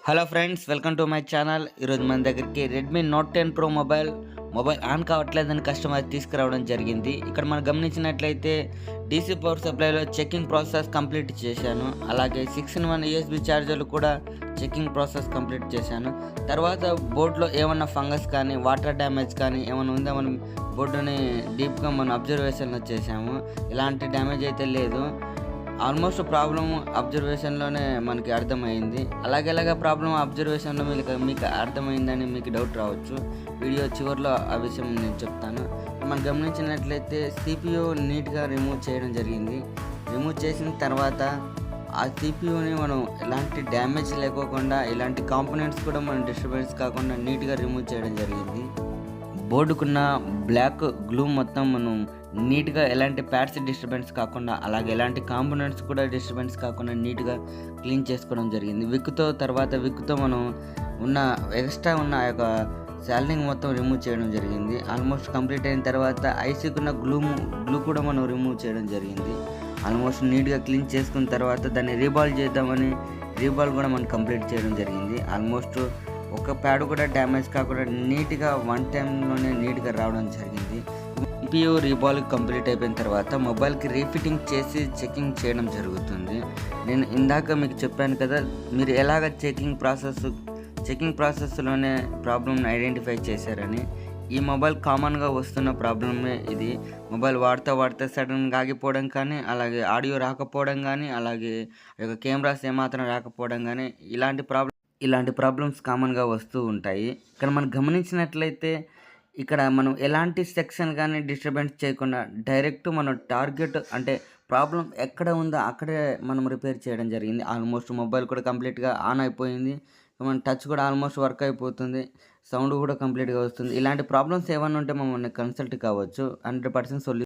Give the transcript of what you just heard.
Hello friends, welcome to my channel. ఈరోజు మన దగ్గరికి Redmi Note 10 Pro mobile on కావట్లేదని కస్టమర్ తీసుకురావడం జరిగింది. ఇక్కడ మనం గమనించినట్లయితే డీసీ పవర్ సప్లైలో చెకింగ్ ప్రాసెస్ కంప్లీట్ చేశాను. అలాగే 6-in-1 యూఎస్బి ఛార్జర్లు కూడా చెకింగ్ ప్రాసెస్ కంప్లీట్ చేశాను. తర్వాత బోర్డులో ఏమన్నా ఫంగస్ కానీ వాటర్ డ్యామేజ్ కానీ ఏమైనా ఉందా మనం బోర్డుని డీప్గా మనం అబ్జర్వేషన్లో చేసాము. ఎలాంటి డ్యామేజ్ అయితే లేదు. ఆల్మోస్ట్ ప్రాబ్లమ్ అబ్జర్వేషన్లోనే మనకి అర్థమైంది. అలాగేలాగా ప్రాబ్లం అబ్జర్వేషన్లో మీకు అర్థమైందని మీకు డౌట్ రావచ్చు. వీడియో చివరిలో ఆ విషయం నేను చెప్తాను. మనం గమనించినట్లయితే సిపియు నీట్గా రిమూవ్ చేయడం జరిగింది. రిమూవ్ చేసిన తర్వాత ఆ సిపియుని మనం ఎలాంటి డ్యామేజ్ లేకోకుండా, ఎలాంటి కాంపోనెంట్స్ కూడా మనం డిస్టర్బెన్స్ కాకుండా నీట్గా రిమూవ్ చేయడం జరిగింది. బోర్డుకున్న బ్లాక్ గ్లూ మొత్తం మనం నీట్గా ఎలాంటి ప్యాడ్స్ డిస్టర్బెన్స్ కాకుండా, అలాగే ఎలాంటి కాంపోనెంట్స్ కూడా డిస్టర్బెన్స్ కాకుండా నీట్గా క్లీన్ చేసుకోవడం జరిగింది. విక్కుతో మనం ఎక్స్ట్రా ఉన్న ఆ యొక్క శాలరింగ్ మొత్తం రిమూవ్ చేయడం జరిగింది. ఆల్మోస్ట్ కంప్లీట్ అయిన తర్వాత ఐసీకున్న గ్లూ కూడా మనం రిమూవ్ చేయడం జరిగింది. ఆల్మోస్ట్ నీట్గా క్లీన్ చేసుకున్న తర్వాత దాన్ని రీబాల్ చేద్దామని రీబాల్ కూడా మనం కంప్లీట్ చేయడం జరిగింది. ఆల్మోస్ట్ ఒక ప్యాడ్ కూడా డ్యామేజ్ కాకుండా నీట్గా వన్ టైంలోనే నీట్గా రావడం జరిగింది. సిపియు రీబాల్ కంప్లీట్ అయిపోయిన తర్వాత మొబైల్కి రీఫిట్టింగ్ చేసి చెకింగ్ చేయడం జరుగుతుంది. నేను ఇందాక మీకు చెప్పాను కదా, మీరు ఎలాగ చెకింగ్ ప్రాసెస్లోనే ప్రాబ్లమ్ని ఐడెంటిఫై చేశారని. ఈ మొబైల్ కామన్గా వస్తున్న ప్రాబ్లమే ఇది. మొబైల్ వాడితే సడన్గా ఆగిపోవడం కానీ, అలాగే ఆడియో రాకపోవడం కానీ, అలాగే కెమెరాస్ ఏమాత్రం రాకపోవడం కానీ, ఇలాంటి ప్రాబ్లమ్స్ కామన్గా వస్తూ ఉంటాయి. ఇక్కడ మనం గమనించినట్లయితే ఇక్కడ మనం ఎలాంటి సెక్షన్ కానీ డిస్టర్బెన్స్ చేయకుండా డైరెక్ట్ మనం టార్గెట్ అంటే ప్రాబ్లం ఎక్కడ ఉందో అక్కడే మనం రిపేర్ చేయడం జరిగింది. ఆల్మోస్ట్ మొబైల్ కూడా కంప్లీట్గా ఆన్ అయిపోయింది. మన టచ్ కూడా ఆల్మోస్ట్ వర్క్ అయిపోతుంది. సౌండ్ కూడా కంప్లీట్గా వస్తుంది. ఇలాంటి ప్రాబ్లమ్స్ ఏమైనా ఉంటే మమ్మల్ని కన్సల్ట్ కావచ్చు. 100% సొల్యూషన్